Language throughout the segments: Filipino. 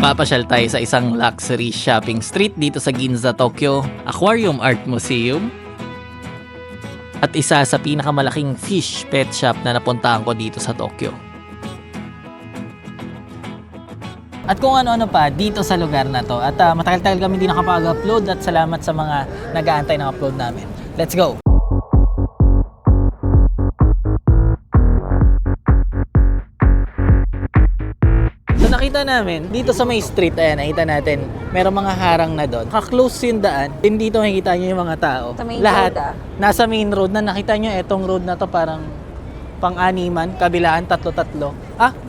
Papasyal tayo sa isang luxury shopping street dito sa Ginza, Tokyo, Aquarium Art Museum. At isa sa pinakamalaking fish pet shop na napuntahan ko dito sa Tokyo. At kung ano-ano pa dito sa lugar na to. At matagal-tagal kami hindi nakapag-upload at salamat sa mga nag-aantay ng upload namin. Let's go! So nakita namin, dito sa may street, ayan, nakita natin, merong mga harang na doon. Ka-close yung daan, din dito makikita nyo yung mga tao. Sa main Lahat, road, nasa main road na nakita nyo, etong road na to parang pang-animan, kabilaan, tatlo-tatlo.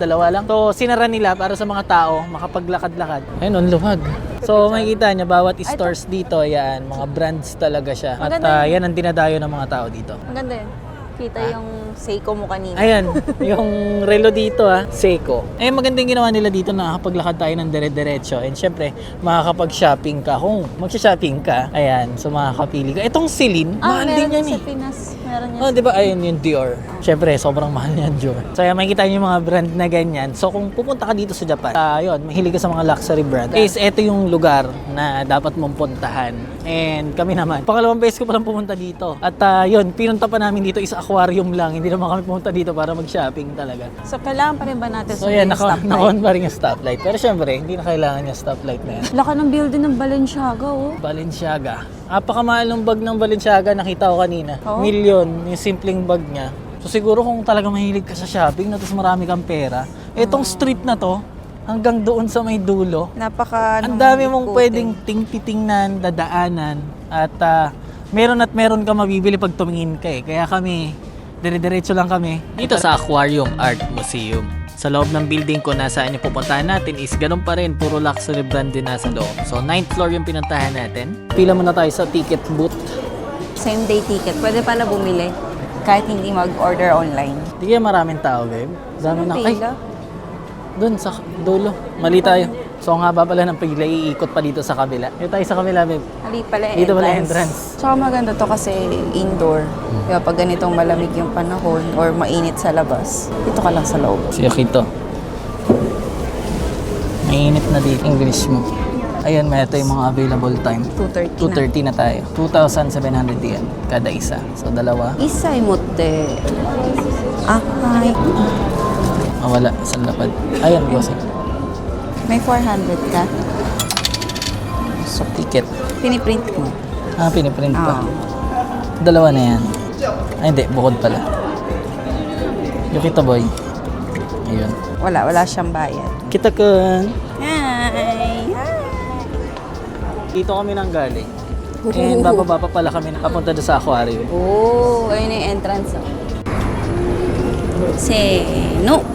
Dalawa lang. So, sinara nila para sa mga tao, makapaglakad-lakad. Ayun, ang luwag. So, makikita nyo, bawat stores dito, yan, mga brands talaga siya. At yan ang dinadayo ng mga tao dito. Maganda yun. Kita yung Seiko mo kanina. Ayan, yung relo dito Seiko. Eh maganda yung ginawa nila dito na nakapaglakad tayo ng dire-diretso. And syempre, makakapag-shopping ka. Kung mag-shopping ka, ayan, so makakapili ka. Itong Celine, mahal din yan sa Pinas. Meron yan. Oh, di ba? Ayun yung Dior. Syempre, sobrang mahal yan, Dior. So, ayan, makikita nyo yung mga brand na ganyan. So, kung pupunta ka dito sa Japan, yun, mahilig ka sa mga luxury brand. Is ito yung lugar na dapat mong puntahan. And kami naman, pangalawang beses ko palang pumunta dito. At yun, pinunta pa namin dito is aquarium lang. Hindi naman kami pumunta dito para mag-shopping talaga. So, kailangan pa rin ba natin So, yan, naka-on pa rin yung stoplight. Pero syempre, hindi na kailangan yung stoplight na yan. Laka ng building ng Balenciaga, oh. Balenciaga. Napakamahal ng bag ng Balenciaga, nakita ko kanina. Oh? Milyon, yung simpleng bag niya. So siguro kung talaga mahilig ka sa shopping, na tapos marami kang pera, etong street na to, hanggang doon sa may dulo, ang dami mong pwedeng titingnan, dadaanan, at meron ka mabibili pag tumingin ka Kaya kami, dire-diretso lang kami. Dito sa Aquarium Art Museum. Sa loob ng building ko na saan yung pupuntahan natin is ganun pa rin, puro luxury brand din nasa loob. So 9th floor yung pinuntahan natin. Pila muna tayo sa ticket booth. Same day ticket. Pwede pala bumili kahit hindi mag-order online. Hindi kaya maraming tao, babe. Dami na. Ay, Pila? doon sa dulo. Mali tayo. So ang haba pala ng pila, iikot pa dito sa kabila. Dito tayo sa kabila, babe. Mali pala Dito pala entrance. Tsaka maganda to kasi indoor. Kaya pag ganitong malamig yung panahon or mainit sa labas, dito ka lang sa loob. Si Yokito. Mainit na dito. English mo. Ayun, may ito yung mga available time. 2:30 2:30 na tayo. 2,700 yen kada isa. So dalawa. Isay motte. Ay. Wala sa lapad. Ayun, bossing. May 400 ka. So ticket. Piniprint mo. Piniprint pa. Dalawa na yan. Ay, hindi. Bukod pala. Yokito boy. Ayun. Wala siyang bayad. Kita kun. Hi! Dito kami nang galing. And bababa pa pala kami papunta doon sa aquarium. Oh, ayun yung entrance. Seno.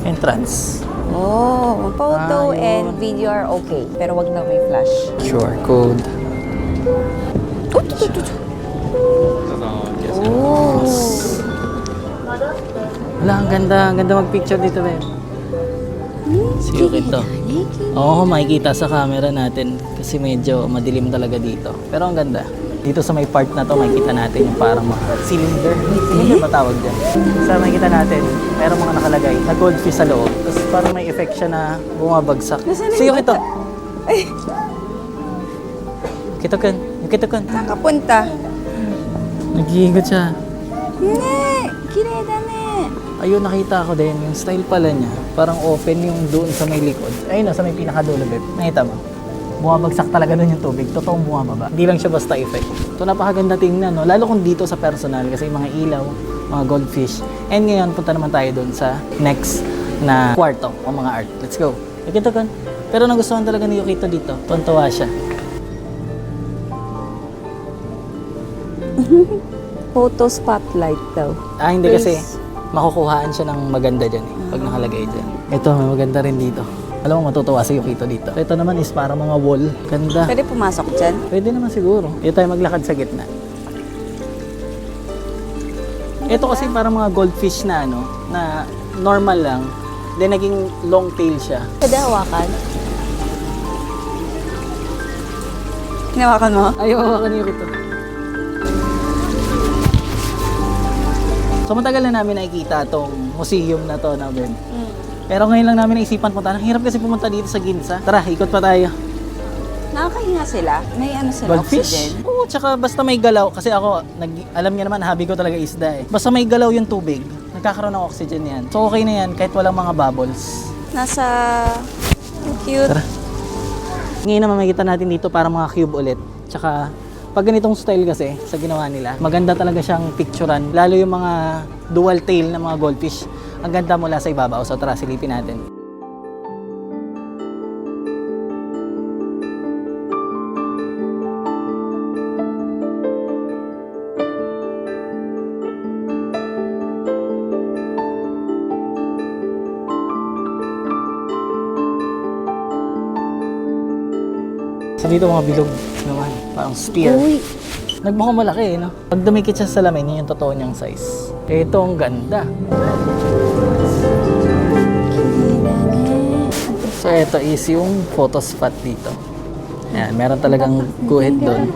Entrance. Oh, photo and video are okay. Pero wag na may flash. QR code. Oh. Wala, ang ganda. Ang ganda mag-picture dito, babe. Si Yokito. Oo, makikita sa camera natin kasi medyo madilim talaga dito. Pero ang ganda. Dito sa may part na to, makikita natin yung parang mga cylinder. Cylinder ba tawag dyan? Sa makikita natin, merong mga nakalagay na goldfish sa loob. Tapos parang may effect siya na bumabagsak. Si Yokito. Ay, Yokito kun. saan ka punta? Nag-iigot siya. Ne, kireda ne. Ayun, nakita ko din. Yung style pala niya, parang open yung doon sa may likod. Ayun sa may pinakadulo, babe. Nakita mo? Bumabagsak talaga doon yung tubig. Totoong bumababa. Hindi lang siya basta effect. So, napakaganda tingnan, no? Lalo kung dito sa personal kasi mga ilaw, mga goldfish. And ngayon, punta naman tayo doon sa next na kwarto o mga art. Let's go. Yokito kun. Pero nagustuhan talaga ni Yokito dito. Tuntua siya. Photo spotlight daw. Hindi kasi makukuhaan siya ng maganda dyan pag nakalagay dyan. Ito, may maganda rin dito. Alam mo, matutuwa si Yokito dito. So, ito naman is para mga wall. Ganda. Pwede pumasok dyan? Pwede naman siguro. Dito tayo maglakad sa gitna. Ito kasi para mga goldfish na na normal lang. Then naging long tail siya. Pwede hawakan? Hinawakan mo? Ayaw hawakan ni Yokito. So matagal na namin nakikita tong museum na to na Ben. Pero ngayon lang namin naisipan punta. Ang hirap kasi pumunta dito sa Ginza. Tara, ikot pa tayo. Nakakahinga sila? May ano sila, Goldfish? oxygen? Oo, tsaka basta may galaw. Kasi ako, alam niya naman, hobby ko talaga isda eh. Basta may galaw yung tubig, nagkakaroon ng oxygen yan. So okay na yan, kahit walang mga bubbles. Nasa... Cute. Tara. Ngayon naman makikita natin dito para mga cube ulit. Tsaka, pag ganitong style kasi, sa ginawa nila, maganda talaga siyang picturean. Lalo yung mga dual tail na mga goldfish. Ang ganda mula sa ibabaw. So tara, silipin natin. So dito mga bilog naman, parang spear. Uy. Nagmukhang malaki no? Pag dumikit siya sa salamin, yun yung totoo niyang size. Ito ang ganda. So ito is yung photo spot dito. Ayan, meron talagang guhit doon.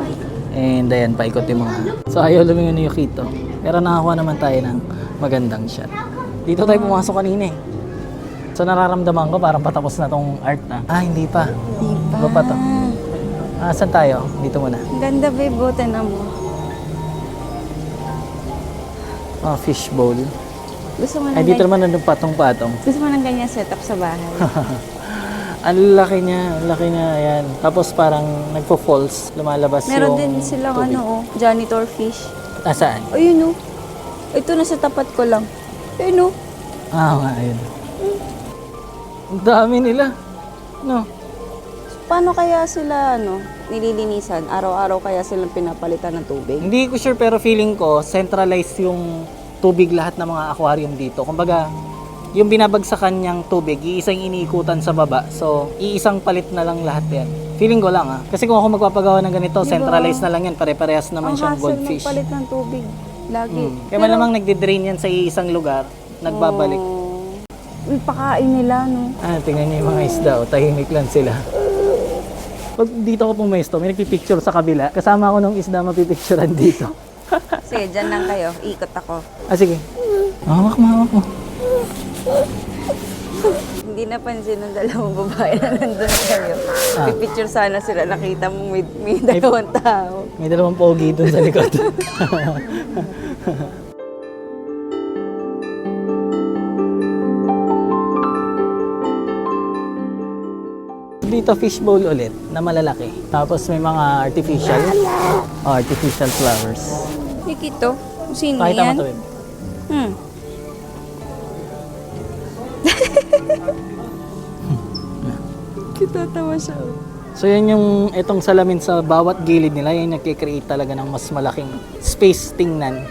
And ayan, paikot yung mga... So ayaw lumingon ni Yukito. Pero nakakuha naman tayo ng magandang shot. Dito tayo pumasok kanina eh. So nararamdaman ko parang patapos na tong art na. Ah, hindi pa. Di ba? Iba pa to. Ah, saan tayo? Dito muna. Ganda, babe. Buti na mo. Ah, fish bowl. Gusto mo Ay, ng dito naman nandun patong-patong. Gusto mo ng ganyan setup sa bahay? Ang laki niya, ayan. Tapos parang nagpo-falls, lumalabas Meron yung din silang tubig. janitor fish. Ah, saan? Ayun Ito nasa tapat ko lang. Ayun Ah, nga, ayun. Ang dami nila. No? Paano kaya sila nililinisan? Araw-araw kaya silang pinapalitan ng tubig? Hindi ko sure pero feeling ko centralized yung tubig lahat ng mga aquarium dito. Kumbaga, yung binabagsakan niyang tubig, iisang iniikutan sa baba. So, iisang palit na lang lahat yan. Feeling ko lang Kasi kung ako magpapagawa ng ganito, Diba? Centralized na lang yan. Pare-parehas naman siyang Ang hassle goldfish. magpalit ng tubig. Lagi. Kaya malamang nagdi-drain yan sa iisang lugar, nagbabalik. Uy, pakain nila, no? Ah, tingnan niyo yung mga isda, tahimik lang sila. Pag dito ako pumesto, may nagpipicture sa kabila. Kasama ako ng isda mapipicturean dito. Sige, dyan lang kayo. Ikot ako. Ah, sige. Mahawak mo. Hindi napansin ng dalawang babae na nandun kayo. Pipicture sana sila. Nakita mo may dalawang tao. May dalawang pogi dun sa likod. Dito fishbowl ulit na malalaki. Tapos may mga artificial flowers. Nikito, sino Pakita mo yan? to, babe. Kitatawa siya. So yan yung itong salamin sa bawat gilid nila, yan nagkikreate talaga ng mas malaking space tingnan.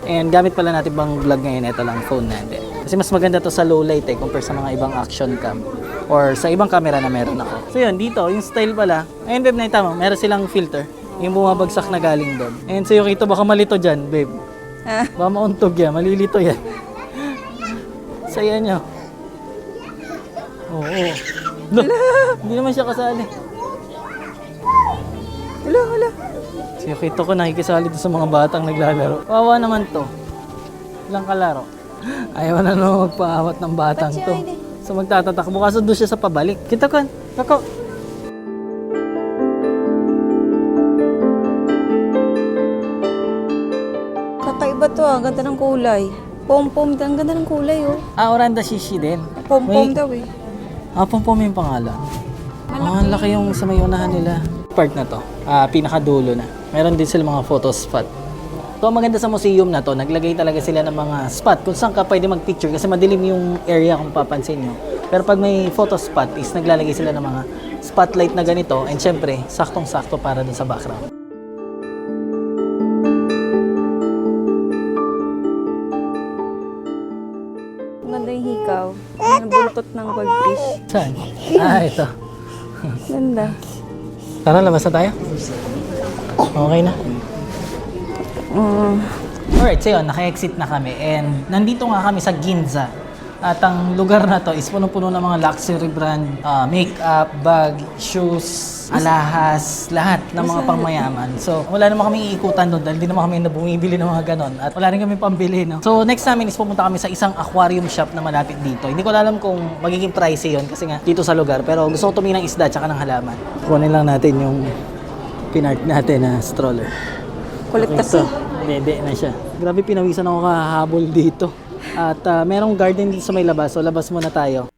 And gamit pala natin bang vlog ngayon, ito lang phone natin. Kasi mas maganda to sa low light compare sa mga ibang action cam or sa ibang camera na meron ako. So yun, dito, yung style pala, ayun babe, nakita mo, meron silang filter. Yung bumabagsak na galing doon. And so yung ito, baka malito dyan, babe. Baka mauntog yan, malilito yan. Saya nyo. Oo. Hindi naman siya kasali. Hala. Si Yukito ko nakikisali doon sa mga batang naglalaro. Wawa naman to. Ilang kalaro. Ayaw na naman magpaawat ng batang to. So magtatatakbo kaso doon siya sa pabalik. Kita ko. Kako. Kakaiba to ganda ng kulay. Pom-pom, ang ganda ng kulay Ah, Oranda Shishi din. Pom-pom May- daw eh. Ah, Pompom yung pangalan. Ah, ang laki yung sa may unahan nila. Part na to. Pinakadulo na. Meron din sila mga photo spot. So, ang maganda sa museum na to, naglagay talaga sila ng mga spot kung saan ka pwede mag-picture kasi madilim yung area kung papansin nyo. Pero pag may photo spot is naglalagay sila ng mga spotlight na ganito and syempre, saktong-sakto para dun sa background. Ang ganda yung hikaw. Ang buntot ng goldfish. Saan? Ah, ito. Ganda. Tara, labas na tayo. Okay na. Alright, so yun, naka-exit na kami and nandito nga kami sa Ginza. At ang lugar na to is punong-puno ng mga luxury brand, makeup, bag, shoes, alahas, lahat ng mga pangmayaman. So, wala naman kami iikutan doon dahil di naman kami bumibili ng mga ganon. At wala rin kami pambili, no? So, next namin is pumunta kami sa isang aquarium shop na malapit dito. Hindi ko alam kung magiging pricey yun kasi nga dito sa lugar. Pero gusto ko tumingin ng isda tsaka ng halaman. Kunin lang natin yung pinart natin na stroller. Kulit kasi. Dede na siya. Grabe, pinawisan ako kahabol dito. At merong garden dito sa may labas. So, labas muna tayo.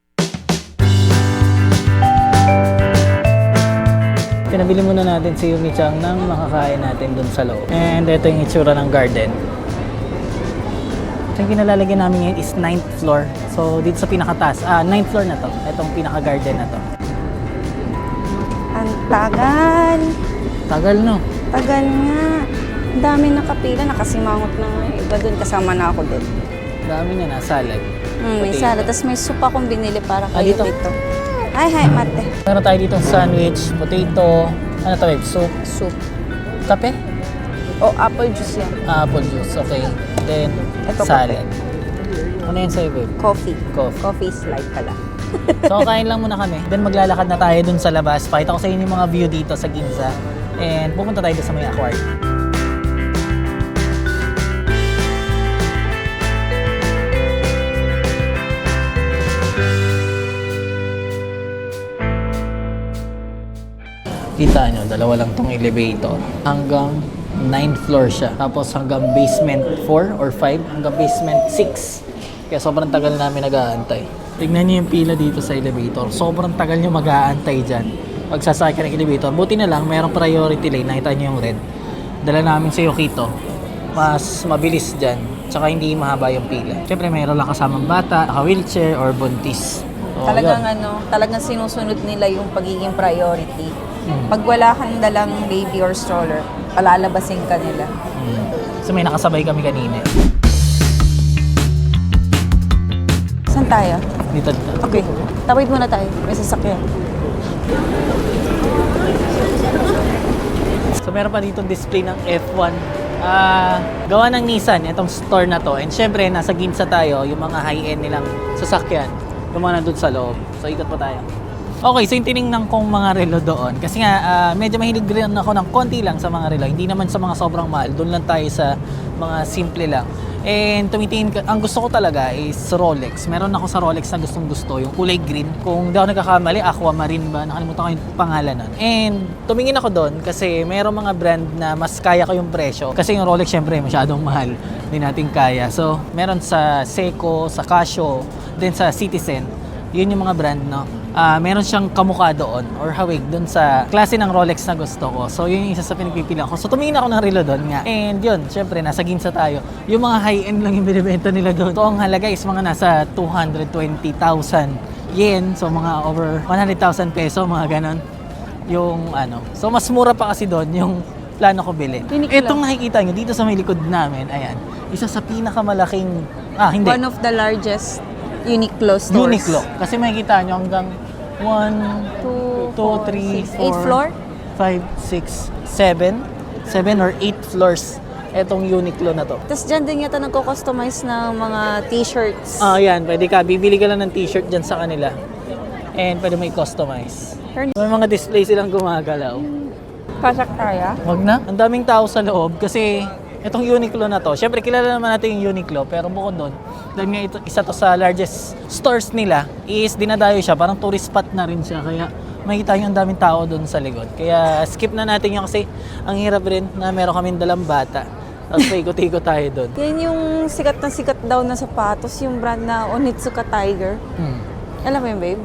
Pinabili muna natin si Yumi-chan ng makakain natin dun sa loob. And ito yung itsura ng garden. Yung kinalalagyan namin ngayon is 9th floor. So, dito sa pinakataas. 9th floor na to. Itong pinaka-garden na to. Ang tagal. Tagal, no? Tagal nga. Ang dami nakapila. Nakasimangot na nga. Iba dun. Kasama na ako dun. Dami na salad. May Potato. salad. Tapos may soup akong binili para kayo dito? dito. Ay, hi, mate. Meron tayo dito sandwich, potato, ano to, babe? Soup, Soup. kape? O, apple juice yan. Apple juice, okay. Then, Ito, salad. Ano yan sa'yo, babe? Coffee. Coffee. Coffee is life pala. So, kain lang muna kami. Then, maglalakad na tayo dun sa labas. Pakita ko sa inyo yung mga view dito sa Ginza. And pupunta tayo dun sa may aquarium. Kita nyo, dalawa lang tong elevator. Hanggang 9th floor siya. Tapos hanggang basement 4 or 5, hanggang basement 6. Kaya sobrang tagal namin nag-aantay. Tignan nyo yung pila dito sa elevator. Sobrang tagal nyo mag-aantay dyan. Pag sasakay ka ng elevator. Buti na lang, mayroong priority lane. Nakita nyo yung red. Dala namin sa Yokito. Mas mabilis dyan. Tsaka hindi mahaba yung pila. Siyempre, mayroon lang kasamang bata, naka-wheelchair or buntis. So, Talagang yun. talagang sinusunod nila yung pagiging priority. Pag wala kang dalang baby or stroller, palalabasin ka nila. So may nakasabay kami kanina. Saan tayo? Dito. Okay, tawid muna tayo. May sasakyan. So meron pa dito display ng F1. Gawa ng Nissan, itong store na to. And syempre, nasa Ginza tayo, yung mga high-end nilang sasakyan. Yung mga nandun sa loob. So ikot pa tayo. Okay, so yung tinignan kong mga relo doon. Kasi nga, medyo mahilig rin ako ng konti lang sa mga relo. Hindi naman sa mga sobrang mahal. Doon lang tayo sa mga simple lang. And tumitingin ka, ang gusto ko talaga is Rolex. Meron ako sa Rolex na gustong gusto, yung kulay green. Kung di ako nagkakamali, Aquamarine ba? Nakalimutan ko yung pangalan nun. And tumingin ako doon kasi meron mga brand na mas kaya ko yung presyo. Kasi yung Rolex syempre masyadong mahal. Hindi natin kaya. So, meron sa Seiko, sa Casio, then sa Citizen. Yun yung mga brand, no? Meron siyang kamukha doon or hawig doon sa klase ng Rolex na gusto ko. So, yun yung isa sa pinagpipilian ko. So, tumingin ako ng relo doon nga. And yun, syempre, nasa Ginza tayo. Yung mga high-end lang yung binibenta nila doon. So, ang halaga is mga nasa 220,000 yen. So, mga over 100,000 peso, mga ganon. Yung ano. So, mas mura pa kasi doon yung plano ko bilhin. Uniqlo. Itong nakikita nyo dito sa may likod namin, ayan. Isa sa pinakamalaking, hindi. One of the largest Uniqlo stores. Uniqlo. Kasi makikita nyo hanggang 1, 2, 3, 4, 8 floor? 5, 6, 7. 7 or 8 floors. Etong Uniqlo na to. Tapos dyan din yata nagko-customize ng mga t-shirts. Yan. Pwede ka. Bibili ka lang ng t-shirt dyan sa kanila. And pwede may customize. May mga display silang gumagalaw. Pasak tayo? Wag na. Ang daming tao sa loob kasi itong Uniqlo na to. Siyempre, kilala naman natin yung Uniqlo. Pero bukod doon, dahil nga isa to sa largest stores nila, is dinadayo siya. Parang tourist spot na rin siya. Kaya makikita nyo ang daming tao doon sa likod. Kaya skip na natin yun kasi ang hirap rin na meron kaming dalang bata. Tapos paikot-ikot tayo doon. Yan yung sikat na sikat daw na sapatos, yung brand na Onitsuka Tiger. Alam mo yun, babe?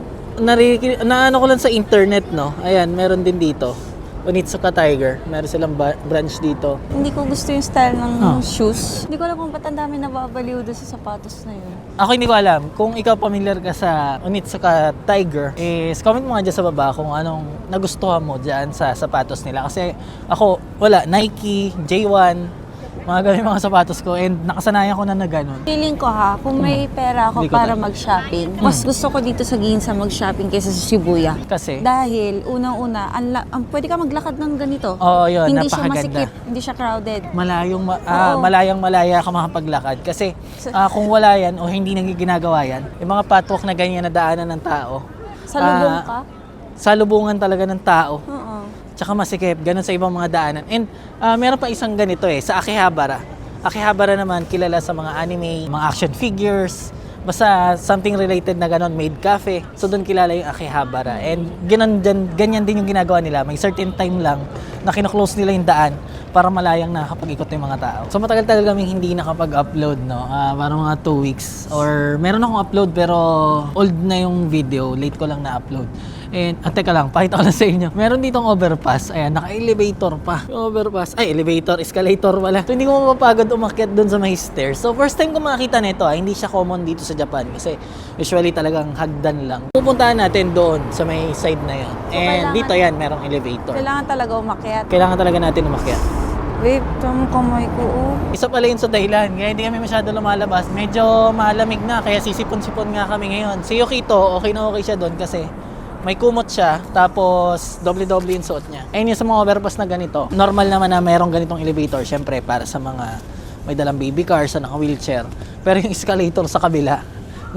Naano ko lang sa internet, no? Ayan, meron din dito. Onitsuka Tiger. Meron silang branch dito. Hindi ko gusto yung style ng shoes. Hindi ko alam kung ba't ang dami nababaliw doon sa sapatos na yun. Ako hindi ko alam. Kung ikaw familiar ka sa Onitsuka Tiger, is comment mo nga dyan sa baba kung anong nagustuhan mo dyan sa sapatos nila. Kasi ako, wala. Nike, J1, Mga ganun yung mga sapatos ko and nakasanayan ko na ganun. Feeling ko ha, kung may pera ako Hindi ko para tayo. mag-shopping, mas gusto ko dito sa Ginza mag-shopping kaysa sa Shibuya. Kasi, Dahil, unang-una, pwede ka maglakad ng ganito. oo yun, Hindi siya napakaganda. masikip, hindi siya crowded. Oo. Malayang-malaya ka makapaglakad. Kasi kung wala yan o hindi nang ginagawa yan, yung mga patwalk na ganyan na daanan ng tao, Sa lubong ka? salubungan talaga ng tao. Oo. Tsaka masikip, ganun sa ibang mga daanan. And meron pa isang ganito sa Akihabara. Akihabara naman, kilala sa mga anime, mga action figures, basta something related na ganun, maid cafe. So doon kilala yung Akihabara. And ganyan din yung ginagawa nila. May certain time lang na kino-close nila yung daan para malayang nakakapag-ikot yung mga tao. So matagal-tagal kaming hindi nakapag-upload, no? Parang mga 2 weeks. Or meron akong upload pero old na yung video. Late ko lang na-upload. And, teka lang, pakita ko lang sa inyo. Meron ditong overpass. Ayan, naka-elevator pa. Yung overpass. Ay, elevator, escalator wala. So, hindi ko mapapagod umakyat doon sa may stairs. So, first time ko makita nito, hindi siya common dito sa Japan. Kasi, usually talagang hagdan lang. Pupuntahan natin doon sa may side na yun. And dito yan, merong elevator. Kailangan talaga umakyat. Kailangan talaga natin umakyat. Babe, tama kamay ko, oh. Isa pala yun sa dahilan, kaya hindi kami masyado lumalabas. Medyo malamig na, kaya sisipon-sipon nga kami ngayon. Si Yukito, okay na okay siya doon kasi may kumot siya, tapos doble-doble yung suot niya. Ayun yung sa mga overpass na ganito. Normal naman na mayroong ganitong elevator, syempre, para sa mga may dalang baby car, sa naka-wheelchair. Pero yung escalator sa kabila,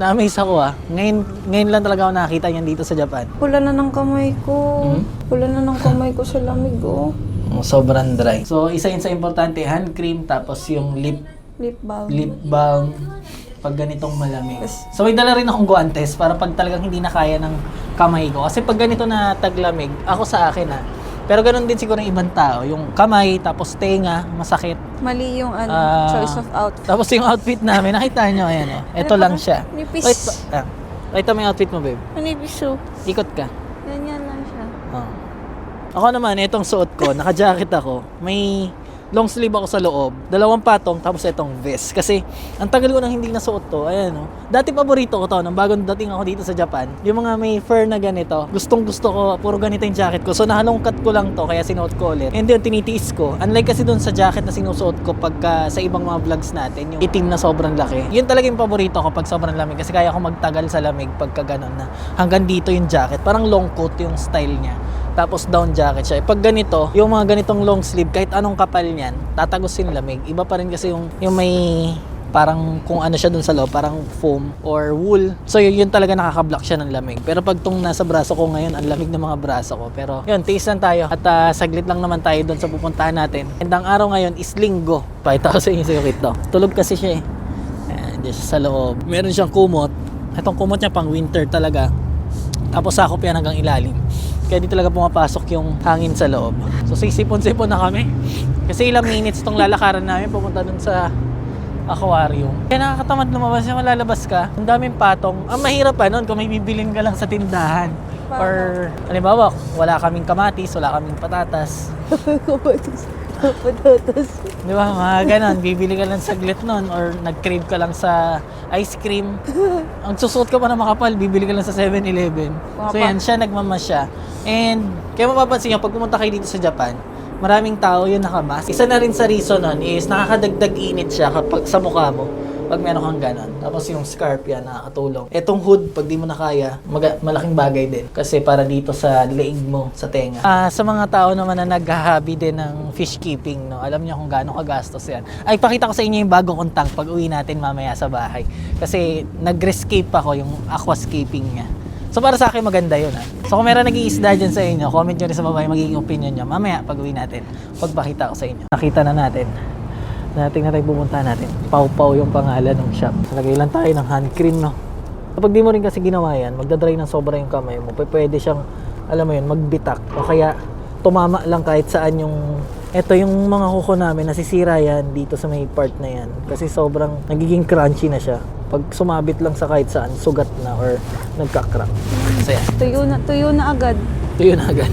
na-amaze ako Ngayon lang talaga ako nakakita yan dito sa Japan. Pula na ng kamay ko. Pula na ng kamay ko sa lamig, oh. Sobrang dry. So, isa yun sa importante, hand cream, tapos yung lip balm pag ganitong malamig. So may dala rin akong guantes para pag talagang hindi na kaya ng kamay ko. Kasi pag ganito na taglamig, ako sa akin pero ganun din siguro yung ibang tao. Yung kamay, tapos tenga, masakit. Mali yung choice of outfit. Tapos yung outfit namin, nakita nyo, ayan Ito lang siya. Nipis. Ito may outfit mo, babe. Nipis, oh. Ikot ka. Ganyan lang siya. Ako naman, itong suot ko, naka-jacket ako. May long sleeve ako sa loob, 2 patong, tapos itong vest. Kasi, ang tagal ko nang hindi nasuot to. Ayan, Dati paborito ko to, nang bagong dating ako dito sa Japan. Yung mga may fur na ganito, gustong gusto ko, puro ganito yung jacket ko. So, nahalongkat ko lang to, kaya sinuot ko ulit. And yun, tinitiis ko. Unlike kasi dun sa jacket na sinusuot ko pagka sa ibang mga vlogs natin, yung itim na sobrang laki. Yun talaga yung paborito ko pag sobrang lamig. Kasi kaya ko magtagal sa lamig pagka ganon na. Hanggang dito yung jacket. Parang long coat yung style niya. Tapos down jacket siya. Pag ganito, yung mga ganitong long sleeve, kahit anong kapal niyan, tatagos yung lamig. Iba pa rin kasi yung may parang kung ano siya dun sa loob, parang foam or wool. So yun talaga nakaka-block siya ng lamig. Pero pag tong nasa braso ko ngayon, ang lamig ng mga braso ko. Pero yun, tiis lang tayo. At saglit lang naman tayo dun sa pupuntahan natin. And ang araw ngayon is linggo. Pakita ko sa inyo sa Yukito. Tulog kasi siya Ayan, dyan siya sa loob. Meron siyang kumot. Itong kumot niya pang winter talaga. Tapos sakop yan hanggang ilalim. Kaya di talaga pumapasok yung hangin sa loob. So sisipon-sipon na kami. Kasi ilang minutes itong lalakaran namin pupunta dun sa aquarium. Kaya nakakatamad lumabas yung malalabas ka. Ang daming patong. Ang mahirap pa nun kung may bibilin ka lang sa tindahan. Or, halimbawa, wala kaming kamatis, wala kaming patatas. Patatas. Di ba? Mga ganon. Bibili ka lang saglit nun or nag-crave ka lang sa ice cream. Ang susuot ka pa na makapal, bibili ka lang sa 7-Eleven. So yan, siya nagmamasya. And kaya mapapansin nyo, pag pumunta kayo dito sa Japan, maraming tao yun nakamask. Isa na rin sa reason nun is nakakadagdag init siya kapag sa mukha mo. Pag meron kang ganon. Tapos yung scarf yan, nakakatulong. Etong hood, pag di mo na kaya, malaking bagay din. Kasi para dito sa leeg mo, sa tenga. Sa mga tao naman na naghahabi din ng fish keeping, no? Alam niyo kung gaano kagastos yan. Ay, pakita ko sa inyo yung bagong untang pag uwi natin mamaya sa bahay. Kasi nag-rescape ako yung aquascaping niya. So para sa akin maganda yun So kung meron nag-iisda dyan sa inyo, comment nyo rin sa baba yung magiging opinion nyo. Mamaya pag uwi natin, pagpakita ko sa inyo. Nakita na natin. Tingnan tayo pumunta natin. Pau-Pau yung pangalan ng shop. Lagay lang tayo ng hand cream, no? Kapag di mo rin kasi ginawa yan, magdadry ng sobra yung kamay mo. Pwede siyang, alam mo yun, magbitak. O kaya, tumama lang kahit saan yung... Ito yung mga kuko namin, nasisira yan dito sa may part na yan. Kasi sobrang nagiging crunchy na siya. Pag sumabit lang sa kahit saan, sugat na or nagka-crack. So yan. Tuyo na agad. Tuyo na agad.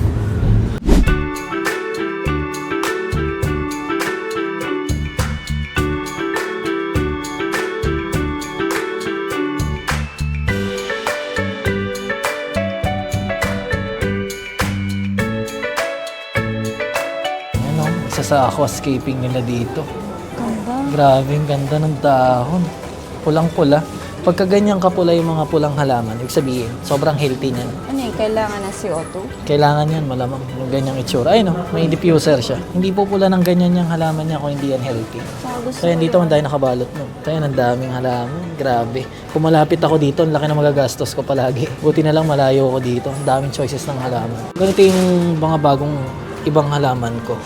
Sa aquascaping nila dito. Grabe, ang ganda ng dahon. Pulang-pula. Pagka ganyan kapula yung mga pulang halaman, ibig sabihin, sobrang healthy niyan. Ano yun? Kailangan ng CO2? Kailangan yan, malamang, yung ganyang itsura. Ay no, may diffuser siya. Hindi po pula ng ganyan yung halaman niya kung hindi yan healthy. Kaya dito, ang dahil nakabalot mo. Kaya ang daming halaman. Grabe. Kung malapit ako dito, ang laki na magagastos ko palagi. Buti na lang malayo ko dito. Ang daming choices ng halaman. Ganito yung mga bagong ibang halaman ko.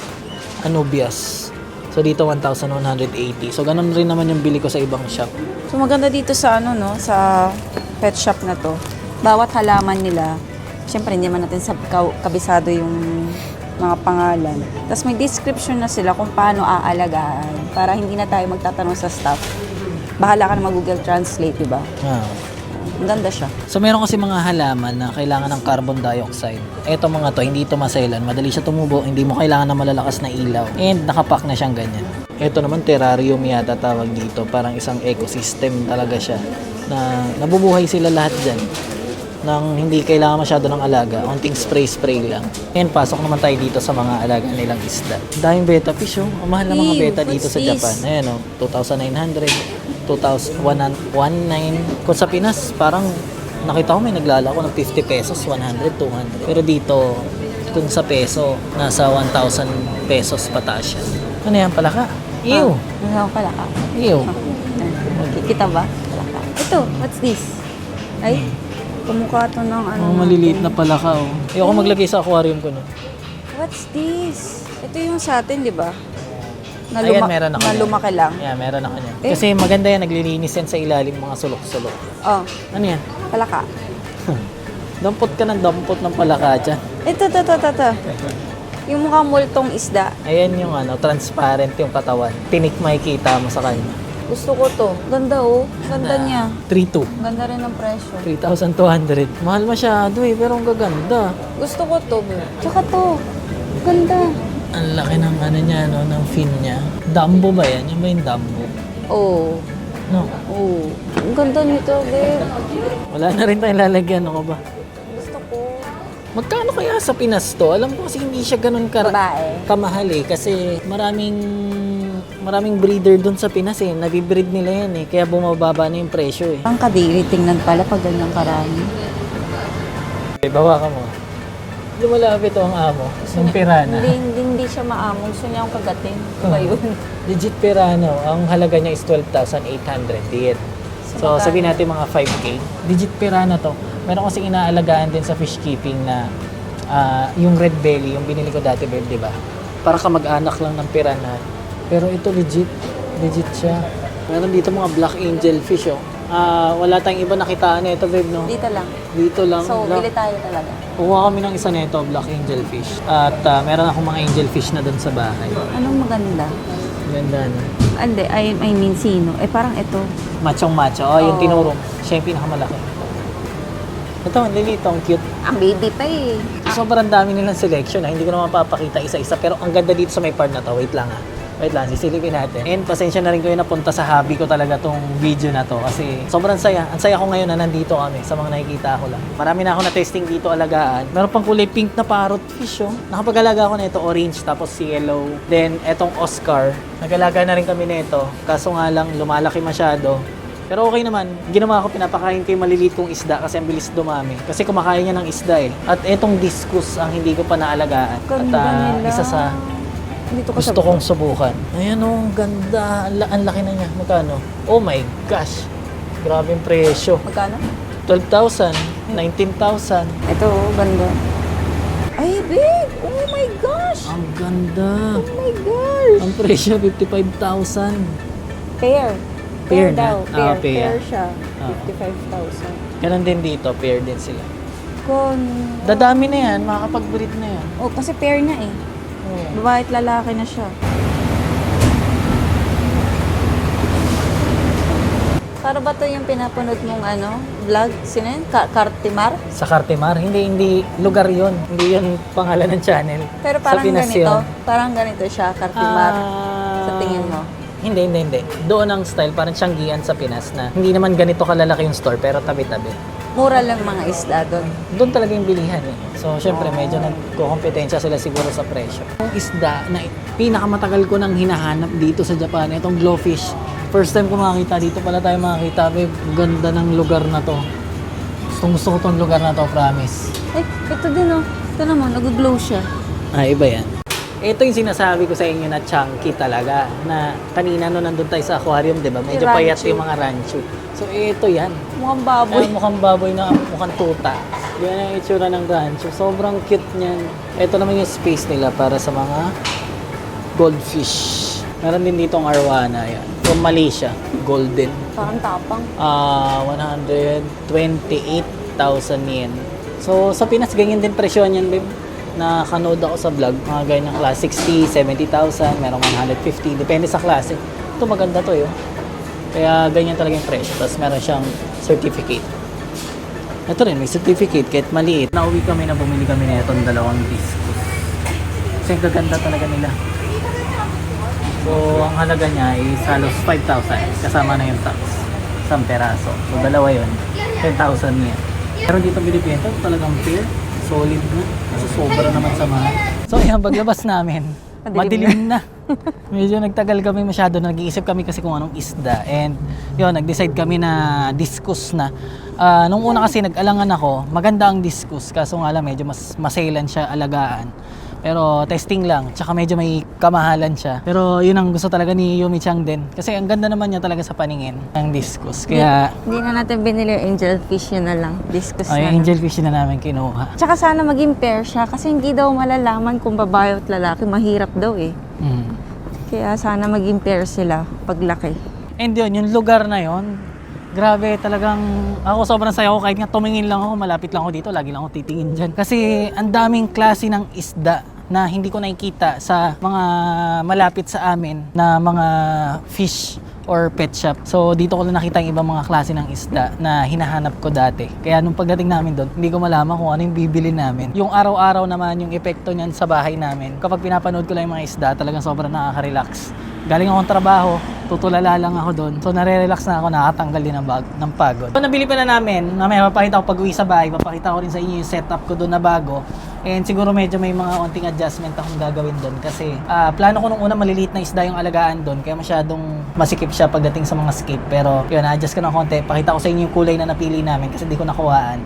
Anubias. So dito 1,180. So ganun rin naman yung bili ko sa ibang shop. So maganda dito sa ano no, sa pet shop na to. Bawat halaman nila, syempre hindi man natin kabisado yung mga pangalan. Tapos may description na sila kung paano aalagaan para hindi na tayo magtatanong sa staff. Bahala ka na mag-Google Translate, di ba? Ah. Ang ganda siya. So meron kasi mga halaman na kailangan ng carbon dioxide. Eto mga to, hindi ito maselan. Madali siya tumubo, hindi mo kailangan ng malalakas na ilaw. And nakapack na siyang ganyan. Eto naman terrarium yata tawag dito. Parang isang ecosystem talaga siya. Na nabubuhay sila lahat dyan. Nang hindi kailangan masyado ng alaga. Unting spray-spray lang. And pasok naman tayo dito sa mga alaga nilang isda. Daming betta fish oh. Ang mahal na mga betta dito sa Japan. Ayan oh, 2,900. 2,119. Kung sa Pinas, parang nakita ko may naglalako ng 50 pesos, 100, 200. Pero dito, kung sa peso, nasa 1,000 pesos pataas yan. Ano yan, palaka? Ew! Ano pala ka? Ew! Kita ba? Palaka. Ito, what's this? Ay, kumukha to ng ano. Mga maliliit na palaka oh. Ayoko maglagay sa aquarium ko no. What's this? Ito yung sa atin, di ba? Na, Ayan, meron ako na yan. lumaki lang. Yeah, meron ako niyan. Eh? Kasi maganda yan, naglilinis yan sa ilalim mga sulok-sulok. Oh, Ano yan? palaka. Dampot ka ng dampot ng palaka dyan. Ito. Yung mukha multong isda. Ayan yung ano, transparent yung katawan. Tinik makikita mo sa kanya. Gusto ko to. Ganda oh. Ganda niya. 3,200. Ganda rin ang presyo. 3,200. Mahal masyado eh, pero ang gaganda. Gusto ko to. Tsaka to. Ganda. Ang laki ng ano niya, no, ng fin niya. Dumbo ba yan? Yung ba yung Dumbo? Oh. No. Oh. Ang ganda nito, babe. Wala na rin tayong lalagyan, ano ba? Gusto ko. Magkano kaya sa Pinas to? Alam ko kasi hindi siya ganun Babae. kamahal eh. Kasi maraming breeder doon sa Pinas eh. Nabibreed nila yan eh. Kaya bumababa na yung presyo eh. Ang kadiri, tingnan pala pag ganyan karami. Bawa ka mo. Lumalapit ang amo. Ng pirana. Hindi siya maamong. Gusto niya akong kagatin. Ba yun? Legit pirano. Ang halaga niya is 12,800 yen. So, magkano? sabihin natin mga 5K. Legit pirana to. Meron kasing inaalagaan din sa fish keeping na yung red belly, yung binili ko dati, babe, di ba? Para kamag-anak lang ng pirana. Pero ito legit. Legit siya. Meron dito mga black angel fish, oh. Wala tayong iba nakitaan na ito, babe, no? Dito lang. Dito lang. So, black. bili tayo talaga. Kuha kami ng isa nito, black angel fish. At meron akong mga angel fish na doon sa bahay. Anong maganda? Ganda na. Ande, I mean, sino? Eh, parang ito. Machong macho. Oh, yung Oo. tinurong. Siya yung pinakamalaki. Ito, ang lilito, ang cute. Ang baby pa eh. Sobrang dami nilang selection. Hindi ko na mapapakita isa-isa. Pero ang ganda dito sa may part na to. Wait lang ha. Wait lang, sisilipin natin. And pasensya na rin kayo napunta sa hobby ko talaga tong video na to. Kasi sobrang saya. Ang saya ko ngayon na nandito kami sa mga nakikita ko lang. Marami na ako na testing dito alagaan. Meron pang kulay pink na parrot fish, oh. Nakapag-alaga ako nito orange tapos yellow. Then etong Oscar. Nag-alaga na rin kami nito. Kaso nga lang lumalaki masyado. Pero okay naman. Ginawa ko, pinapakain ko yung maliliit kong isda kasi ang bilis dumami. Kasi kumakain niya ng isda eh. At etong discus ang hindi ko pa naalagaan. Ganda nila. Isa sa Dito ko gusto kong subukan. Ayan oh, ang ganda. Ang laki na niya. Magkano? Oh my gosh. Grabe yung presyo. Magkano? 12,000, 19,000. Ito, ganda. Ay, babe! Oh my gosh! Ang ganda. Oh my gosh! Ang presyo, 55,000. Pair. Pair na? daw. Ah, Pair. pair. Pair siya. Ah. 55,000. Ganon din dito, pair din sila. Kon... Dadami na yan, makakapag-breed na yan. Oh, kasi pair na eh. Oh. Babae at lalaki na siya. Para ba to yung pinapanood mong ano, vlog? Sino yun? Cartimar? Sa Cartimar, hindi lugar yon. Hindi yun pangalan ng channel. Pero parang Sa Pinas ganito. yun. Parang ganito siya, Cartimar. Sa tingin mo? Hindi. Doon ang style, parang Tianggian sa Pinas na hindi naman ganito kalalaki yung store, pero tabi-tabi. Mura lang mga isda doon. Doon talaga yung bilihan eh. So, syempre, medyo nagkukompetensya sila siguro sa presyo. Yung isda na pinakamatagal ko nang hinahanap dito sa Japan. Itong glowfish. First time ko makakita. Dito pala tayo makakita. Babe, ganda ng lugar na to. Gusto ko tong lugar na to, promise. Eh, ito din oh. Ito naman, nag-glow siya. Iba yan. Ito yung sinasabi ko sa inyo na chunky talaga. Na kanina no nandun tayo sa aquarium, di ba? Medyo Yung payat ranchu. yung mga ranchu. So ito yan. Mukhang baboy. Ay, mukhang baboy na mukhang tuta. Yan ang itsura ng rancho. Sobrang cute niyan. Ito naman yung space nila para sa mga goldfish. Meron din dito ang arwana. Yan. From Malaysia. Golden. Parang tapang. 128,000 yen. So, sa Pinas, ganyan din presyo niyan, babe. Nakanood ako sa vlog. Mga gaya ng class 60, 70,000, merong 150. Depende sa klase. Ito, maganda to, yun. Kaya ganyan talaga yung presyo. Tapos meron siyang certificate. Ito rin, may certificate kahit maliit. Nauwi kami na bumili kami na itong dalawang discos. Kasi ang gaganda talaga nila. So, ang halaga niya is halos 5,000. Kasama na yung tax. Isang peraso. So, dalawa yun. 10,000 yan. Pero dito Pilipinas, talagang fair. Solid na. Kasi sobra naman sa mahal. So, ayan, paglabas namin. Madilim na. Medyo nagtagal kami masyado. Nag-iisip kami kasi kung anong isda. And yun, nag-decide kami na discus na. Nung una kasi nag-alangan ako, maganda ang discus. Kaso nga lang, medyo mas masailan siya alagaan. Pero testing lang, tsaka medyo may kamahalan siya. Pero yun ang gusto talaga ni Yumi Chang din. Kasi ang ganda naman niya talaga sa paningin ng discus. Kaya, Hindi na natin binili yung angelfish, yun na lang. Discuss na yung lang. angelfish na namin kinuha. Tsaka sana maging pair siya kasi hindi daw malalaman kung babae at lalaki. Mahirap daw eh. Kaya sana maging pair sila paglaki. And yun, yung lugar na yun, grabe talagang, ako sobrang saya ko kahit nga tumingin lang ako, malapit lang ako dito, lagi lang ako titingin dyan. Kasi ang daming klase ng isda na hindi ko nakikita sa mga malapit sa amin na mga fish or pet shop. So dito ko lang nakita yung ibang mga klase ng isda na hinahanap ko dati. Kaya nung pagdating namin doon, hindi ko malaman kung ano yung bibili namin. Yung araw-araw naman yung epekto niyan sa bahay namin. Kapag pinapanood ko lang yung mga isda, talagang sobrang nakaka-relax. Galing akong trabaho, tutulala lang ako doon. So nare-relax na ako, nakatanggal din ng pagod. So nabili pa na namin, mamaya papakita ko pag uwi sa bahay, papakita ko rin sa inyo yung setup ko doon na bago. And siguro medyo may mga onting adjustment akong gagawin doon kasi plano ko nung una maliliit na isda yung alagaan doon kaya masyadong masikip siya pagdating sa mga skip. Pero yun, na-adjust ko ng konti. Pakita ko sa inyo yung kulay na napili namin kasi di ko nakuhaan.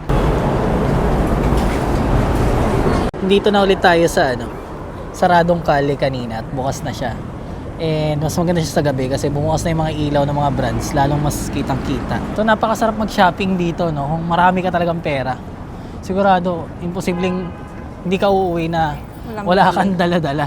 Dito na ulit tayo sa Saradong Kali kanina at bukas na siya. And mas maganda siya sa gabi kasi bumukas na yung mga ilaw ng mga brands, lalong mas kitang-kita. So napakasarap mag-shopping dito, no? Kung marami ka talagang pera. Sigurado, imposibleng hindi ka uuwi na wala kang dala-dala.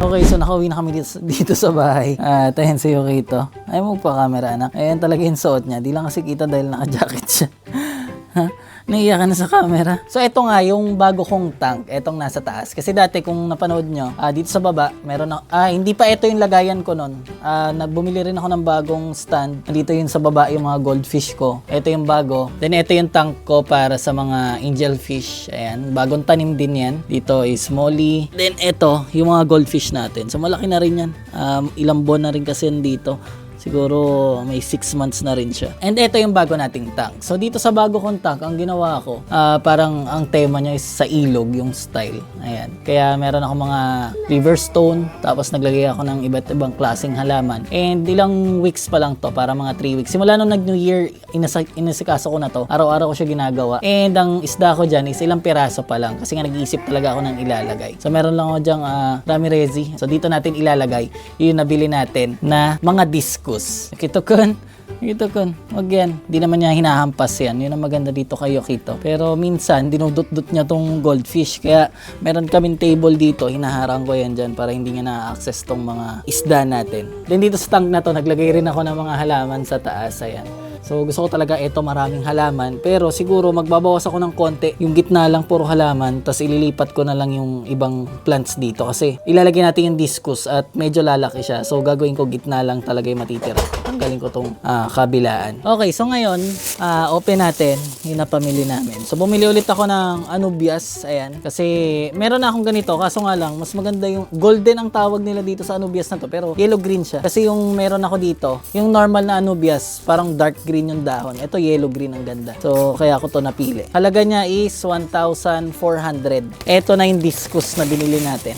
Okay, so nakauwi na kami dito sa bahay. Ayan si Yukito. Ay mo pa camera, anak. Ayan talaga yung suot niya. Di lang kasi kita dahil naka-jacket siya. Naiiyak ka na sa camera. So ito nga yung bago kong tank, etong nasa taas. Kasi dati kung napanood nyo, dito sa baba, meron na, hindi pa ito yung lagayan ko nun. Bumili rin ako ng bagong stand. Dito yung sa baba yung mga goldfish ko. Ito yung bago. Then ito yung tank ko para sa mga angelfish. Ayan, bagong tanim din yan. Dito is molly. Then ito, yung mga goldfish natin. So malaki na rin yan. Ilang buwan na rin kasi yan dito. Siguro may 6 months na rin siya. And ito yung bago nating tank. So dito sa bago kong tank, ang ginawa ko, parang ang tema niya is sa ilog yung style. Ayan. Kaya meron ako mga river stone, tapos naglagay ako ng iba't ibang klaseng halaman. And ilang weeks pa lang to, para mga 3 weeks. Simula nung nag-New Year, inasikaso ko na to. Araw-araw ko siya ginagawa. And ang isda ko dyan is ilang piraso pa lang. Kasi nga nag-iisip talaga ako ng ilalagay. So meron lang ako dyang Ramirezi. So dito natin ilalagay yung nabili natin na mga disco. Kito kun, wag yan. Di naman niya hinahampas yan. Yun ang maganda dito kay Yukito. Pero minsan, dinudot-dot niya tong goldfish. Kaya meron kaming table dito. Hinaharang ko yan dyan para hindi niya na-access tong mga isda natin. Then dito sa tank na to, naglagay rin ako ng mga halaman sa taas. Ayan. So gusto ko talaga ito maraming halaman. Pero siguro magbabawas ako ng konti. Yung gitna lang puro halaman. Tapos ililipat ko na lang yung ibang plants dito. Kasi ilalagay natin yung discus at medyo lalaki siya. So gagawin ko gitna lang talaga yung matitira. Tanggalin ko tong kabilaan. Okay, so ngayon open natin yung napamili namin. So bumili ulit ako ng Anubias. Ayan. Kasi meron na akong ganito. Kaso nga lang, mas maganda yung golden ang tawag nila dito sa Anubias na to. Pero yellow-green siya. Kasi yung meron ako dito, yung normal na Anubias, parang dark green yung dahon. Ito yellow green ang ganda. So kaya ko to napili. Halaga niya is 1,400. Ito na yung discus na binili natin.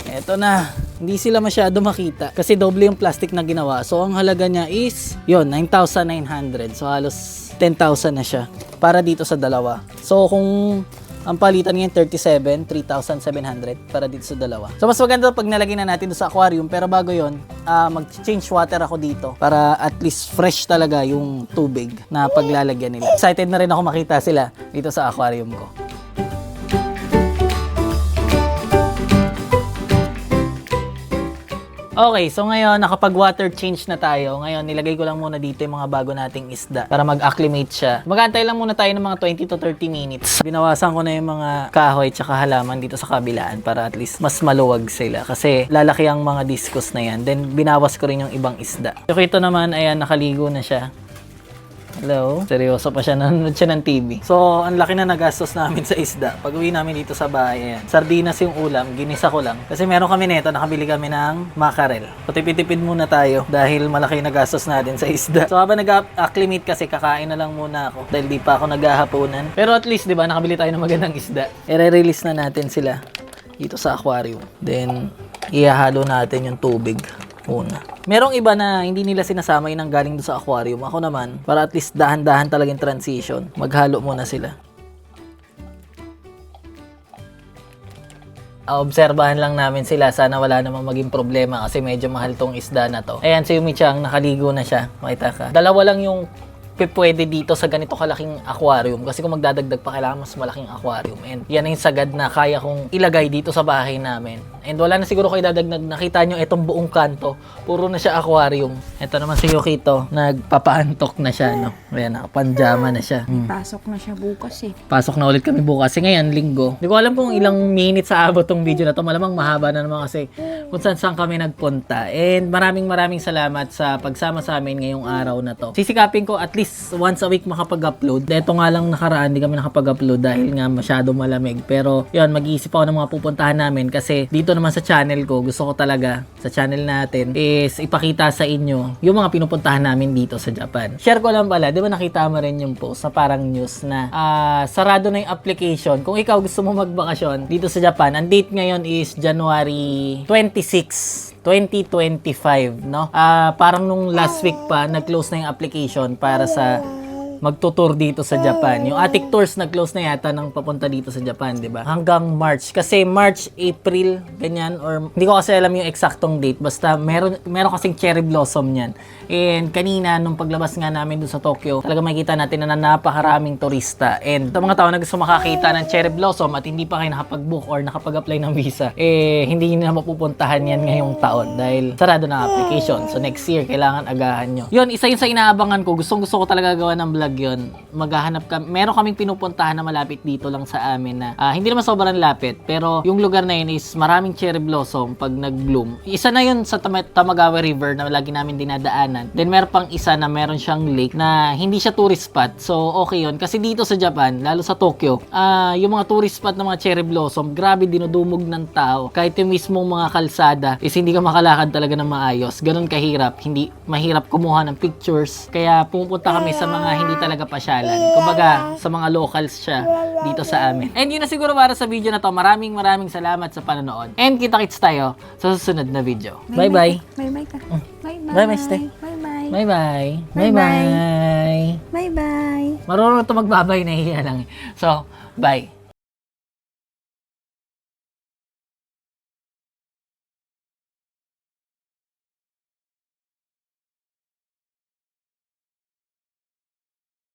Ito na. Hindi sila masyado makita kasi doble yung plastic na ginawa. So ang halaga niya is yon 9,900. So halos 10,000 na siya para dito sa dalawa. So kung ang palitan niya 37, 3,700 para dito sa dalawa. So mas maganda pag nalagay na natin doon sa aquarium, pero bago yon, mag-change water ako dito para at least fresh talaga yung tubig na paglalagyan nila. Excited na rin ako makita sila dito sa aquarium ko. Okay, so ngayon nakapag-water change na tayo. Ngayon nilagay ko lang muna dito yung mga bago nating isda para mag-acclimate siya. Mag-aantay lang muna tayo ng mga 20 to 30 minutes. Binawasan ko na yung mga kahoy tsaka halaman dito sa kabilaan para at least mas maluwag sila kasi lalaki ang mga discus na yan. Then binawas ko rin yung ibang isda. So ito naman, ayan, nakaligo na siya. Hello? Seryoso pa siya, nanonood siya ng TV. So, ang laki na nagastos namin sa isda. Pag uwi namin dito sa bahay, ayan. Sardinas yung ulam, ginisa ko lang. Kasi meron kami nito, nakabili kami ng mackerel. So, tipid-tipid muna tayo dahil malaki na gastos natin sa isda. So, habang nag-acclimate kasi, kakain na lang muna ako dahil di pa ako naghahaponan. Pero at least, di ba, nakabili tayo ng magandang isda. I-release na natin sila dito sa aquarium. Then, ihahalo natin yung tubig una. Merong iba na hindi nila sinasama yung galing doon sa aquarium. Ako naman, para at least dahan-dahan talaga yung transition, maghalo muna sila. Obserbahan lang namin sila. Sana wala namang maging problema kasi medyo mahal tong isda na to. Ayan, si Yumi-chan, nakaligo na siya. Makita ka. Dalawa lang yung pwede dito sa ganito kalaking aquarium kasi kung magdadagdag pa kailangan mas malaking aquarium, and yan yung sagad na kaya kong ilagay dito sa bahay namin. And wala na siguro kayo dadagdag. Nakita nyo itong buong kanto, puro na siya aquarium. Ito naman si Yukito, nagpapaantok na siya, no? Ayan, nakapanjama na siya. Pasok na siya bukas eh. Pasok na ulit kami bukas kasi ngayon linggo. Hindi ko alam kung ilang minutes sa abot tong video na to. Malamang mahaba na naman kasi kung saan kami nagpunta. And maraming salamat sa pagsama sa amin ngayong araw na to. Sisikapin ko at least once a week makapag-upload. Ito nga lang nakaraan, di kami nakapag-upload dahil nga masyado malamig. Pero yun, mag-iisip ako ng mga pupuntahan namin kasi dito naman sa channel ko, gusto ko talaga sa channel natin is ipakita sa inyo yung mga pinupuntahan namin dito sa Japan. Share ko lang pala, di ba nakita mo rin yung post sa parang news na sarado na yung application. Kung ikaw gusto mo magbakasyon dito sa Japan, ang date ngayon is January 26, 2025, no? Parang nung last week pa, nag-close na yung application para sa magtutour dito sa Japan. Yung Atik Tours nag-close na yata ng papunta dito sa Japan, di ba? Hanggang March. Kasi March, April, ganyan, or hindi ko kasi alam yung eksaktong date. Basta meron kasing cherry blossom yan. And kanina, nung paglabas nga namin doon sa Tokyo, talaga makikita natin na napakaraming turista. And sa mga tao na gusto makakita ng cherry blossom at hindi pa kayo nakapag-book or nakapag-apply ng visa, hindi na mapupuntahan yan ngayong taon dahil sarado na application. So next year, kailangan agahan nyo. Yun, isa yun sa inaabangan ko. Gusto ko talaga gawa ng vlog yun. Maghahanap kami. Meron kaming pinupuntahan na malapit dito lang sa amin na hindi naman sobrang lapit, pero yung lugar na yun is maraming cherry blossom pag nag-bloom. Isa na yun sa Tamagawa River na lagi namin dinadaanan. Then meron pang isa na meron siyang lake na hindi siya tourist spot. So okay yun. Kasi dito sa Japan, lalo sa Tokyo, yung mga tourist spot ng mga cherry blossom, grabe dinudumog ng tao. Kahit yung mismong mga kalsada is hindi ka makalakad talaga ng maayos. Ganun kahirap. Hindi mahirap kumuha ng pictures. Kaya pumunta kami sa mga hindi talaga pasyalan. Kumbaga, sa mga locals siya dito sa amin. And yun na siguro para sa video na to. Maraming salamat sa panonood. And kita-kits tayo sa susunod na video. Bye-bye. Bye-bye ka. Bye-bye. Bye-bye, stay. Bye-bye. Bye-bye. Bye-bye. Bye-bye. Bye-bye. Marunong to magbabay, nahihiya lang. So, bye.